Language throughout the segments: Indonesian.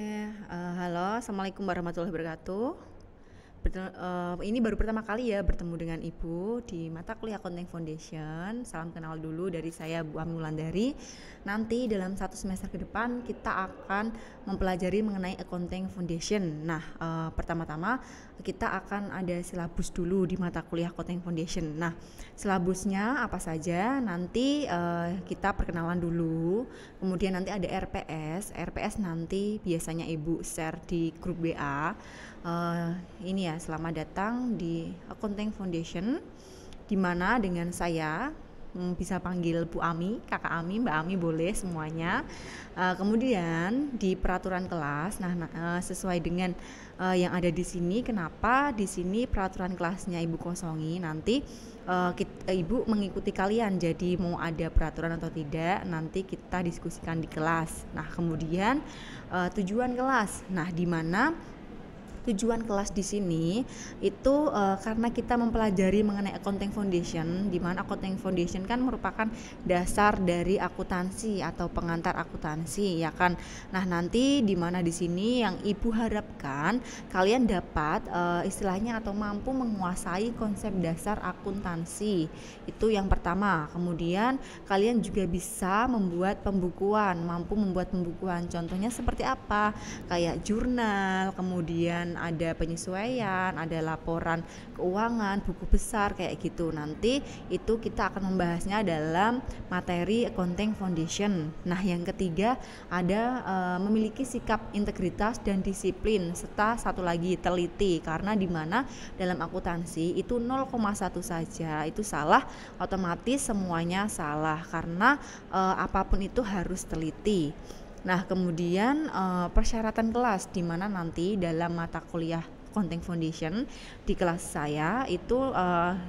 Halo, assalamualaikum warahmatullahi wabarakatuh. Ini baru pertama kali ya bertemu dengan Ibu di mata kuliah Accounting Foundation. Salam kenal dulu dari saya Bu Ami Wulandari. Nanti dalam 1 semester ke depan kita akan mempelajari mengenai Accounting Foundation. Nah, pertama-tama kita akan ada silabus dulu di mata kuliah Accounting Foundation. Nah, silabusnya apa saja? Nanti kita perkenalan dulu. Kemudian nanti ada RPS. RPS nanti biasanya Ibu share di grup WA. Ini ya, selamat datang di Accounting Foundation, dimana dengan saya bisa panggil Bu Ami, Kakak Ami, Mbak Ami boleh semuanya. Kemudian di peraturan kelas, sesuai dengan yang ada di sini, kenapa di sini peraturan kelasnya Ibu kosongi, nanti Ibu mengikuti kalian, jadi mau ada peraturan atau tidak nanti kita diskusikan di kelas. Nah, kemudian tujuan kelas, di mana tujuan kelas di sini itu karena kita mempelajari mengenai Accounting Foundation, di mana Accounting Foundation kan merupakan dasar dari akuntansi atau pengantar akuntansi, ya kan. Nah, nanti di mana di sini yang Ibu harapkan kalian dapat istilahnya atau mampu menguasai konsep dasar akuntansi. Itu yang pertama. Kemudian kalian juga bisa membuat pembukuan, mampu membuat pembukuan. Contohnya seperti apa? Kayak jurnal, kemudian ada penyesuaian, ada laporan keuangan, buku besar kayak gitu. Nanti itu kita akan membahasnya dalam materi Accounting Foundation. Nah, yang ketiga ada memiliki sikap integritas dan disiplin, serta satu lagi teliti, karena di mana dalam akuntansi itu 0,1 saja itu salah, otomatis semuanya salah karena apapun itu harus teliti. Nah, kemudian persyaratan kelas, di mana nanti dalam mata kuliah Accounting Foundation di kelas saya itu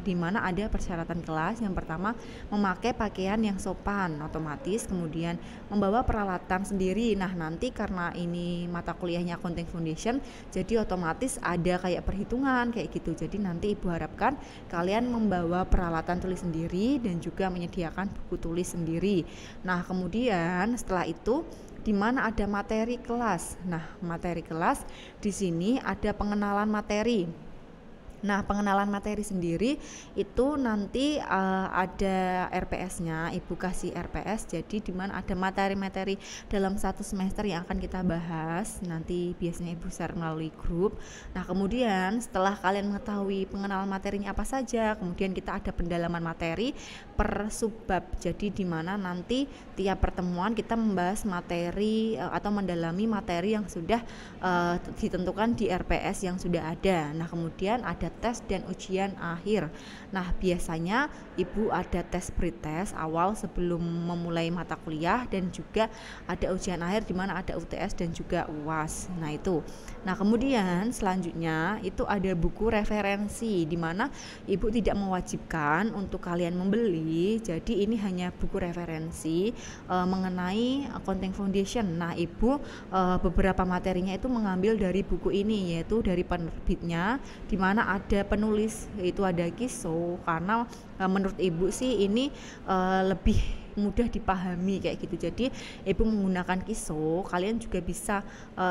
di mana ada persyaratan kelas. Yang pertama, memakai pakaian yang sopan, otomatis, kemudian membawa peralatan sendiri. Nah, nanti karena ini mata kuliahnya Accounting Foundation, jadi otomatis ada kayak perhitungan kayak gitu. Jadi nanti Ibu harapkan kalian membawa peralatan tulis sendiri dan juga menyediakan buku tulis sendiri. Nah, kemudian setelah itu di mana ada materi kelas. Nah, materi kelas di sini ada pengenalan materi. Nah, pengenalan materi sendiri itu nanti ada RPS-nya, Ibu kasih RPS, jadi di mana ada materi-materi dalam 1 semester yang akan kita bahas. Nanti biasanya Ibu share melalui grup. Nah, kemudian setelah kalian mengetahui pengenalan materinya apa saja, kemudian kita ada pendalaman materi per subbab. Jadi di mana nanti tiap pertemuan kita membahas materi atau mendalami materi yang sudah ditentukan di RPS yang sudah ada. Nah, kemudian ada tes dan ujian akhir. Nah, biasanya Ibu ada tes pretest awal sebelum memulai mata kuliah, dan juga ada ujian akhir di mana ada UTS dan juga UAS. Nah, itu. Nah, kemudian selanjutnya itu ada buku referensi, di mana Ibu tidak mewajibkan untuk kalian membeli. Jadi ini hanya buku referensi mengenai Accounting Foundation. Nah, Ibu beberapa materinya itu mengambil dari buku ini, yaitu dari penerbitnya, di mana ada penulis, yaitu ada Kiso, karena menurut Ibu sih ini lebih mudah dipahami kayak gitu. Jadi Ibu menggunakan Kiso, kalian juga bisa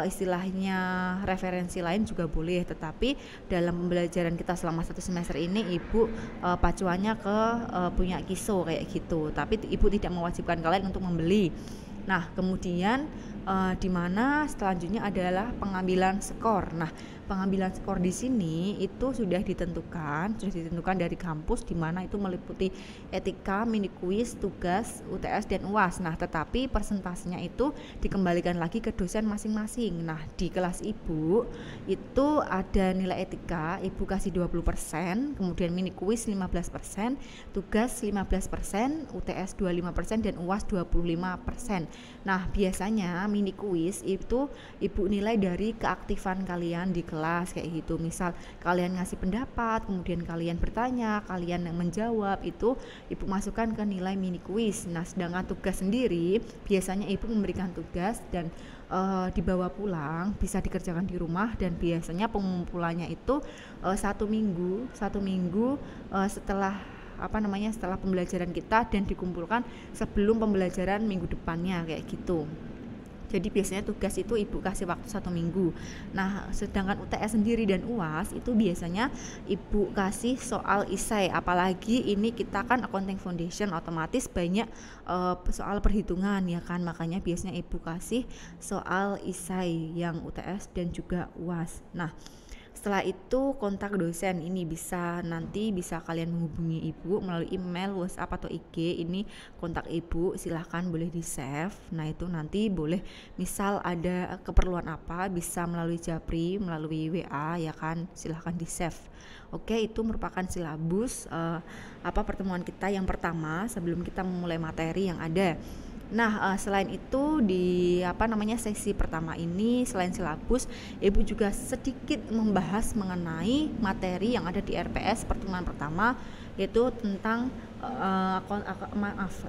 istilahnya referensi lain juga boleh, tetapi dalam pembelajaran kita selama 1 semester ini Ibu pacuannya ke punya Kiso kayak gitu, tapi Ibu tidak mewajibkan kalian untuk membeli. Nah, kemudian di mana selanjutnya adalah pengambilan skor. Nah, pengambilan skor di sini itu sudah ditentukan dari kampus, di mana itu meliputi etika, mini kuis, tugas, UTS dan UAS. Nah, tetapi persentasenya itu dikembalikan lagi ke dosen masing-masing. Nah, di kelas Ibu itu ada nilai etika, Ibu kasih 20%, kemudian mini kuis 15%, tugas 15%, UTS 25% dan UAS 25%. Nah, biasanya mini kuis itu Ibu nilai dari keaktifan kalian di kelas kayak gitu. Misal kalian ngasih pendapat, kemudian kalian bertanya, kalian yang menjawab, itu Ibu masukkan ke nilai mini kuis. Nah, sedangkan tugas sendiri biasanya Ibu memberikan tugas dan dibawa pulang, bisa dikerjakan di rumah, dan biasanya pengumpulannya itu 1 minggu setelah setelah pembelajaran kita, dan dikumpulkan sebelum pembelajaran minggu depannya kayak gitu. Jadi biasanya tugas itu Ibu kasih waktu 1 minggu. Nah, sedangkan UTS sendiri dan UAS itu biasanya Ibu kasih soal esai. Apalagi ini kita kan accounting foundation, otomatis banyak soal perhitungan ya kan. Makanya biasanya Ibu kasih soal esai yang UTS dan juga UAS. Nah, setelah itu kontak dosen ini nanti bisa kalian menghubungi Ibu melalui email, WhatsApp atau IG. Ini kontak Ibu, silahkan boleh di save. Nah itu nanti boleh misal ada keperluan apa bisa melalui Japri, melalui WA ya kan, silahkan di save. Oke, itu merupakan silabus pertemuan kita yang pertama sebelum kita memulai materi yang ada. Nah, selain itu di sesi pertama ini selain silabus, Ibu juga sedikit membahas mengenai materi yang ada di RPS pertemuan pertama, yaitu tentang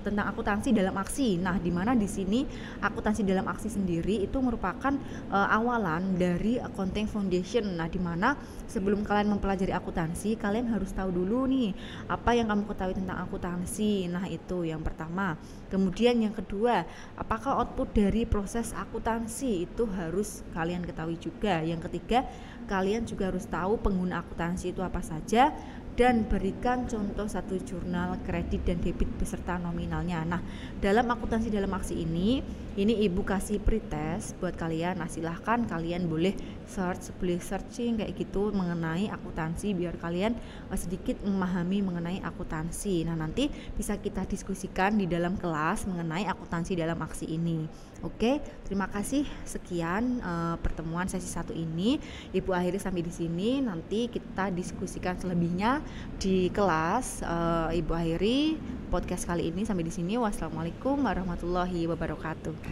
tentang akuntansi dalam aksi. Nah, di mana di sini akuntansi dalam aksi sendiri itu merupakan awalan dari accounting foundation. Nah, di mana sebelum kalian mempelajari akuntansi, kalian harus tahu dulu nih apa yang kamu ketahui tentang akuntansi. Nah, itu yang pertama. Kemudian yang kedua, apakah output dari proses akuntansi itu harus kalian ketahui juga. Yang ketiga, kalian juga harus tahu pengguna akuntansi itu apa saja dan berikan contoh satu jurnal kredit dan debit beserta nominalnya. Nah, dalam akuntansi dalam aksi ini Ibu kasih pretest buat kalian. Nah, silahkan kalian boleh searching kayak gitu mengenai akuntansi biar kalian sedikit memahami mengenai akuntansi. Nah, nanti bisa kita diskusikan di dalam kelas mengenai akuntansi dalam aksi ini. Oke, terima kasih. Sekian pertemuan sesi 1 ini. Ibu akhiri sampai di sini. Nanti kita diskusikan selebihnya di kelas. Ibu akhiri podcast kali ini sampai di sini. Wassalamualaikum warahmatullahi wabarakatuh.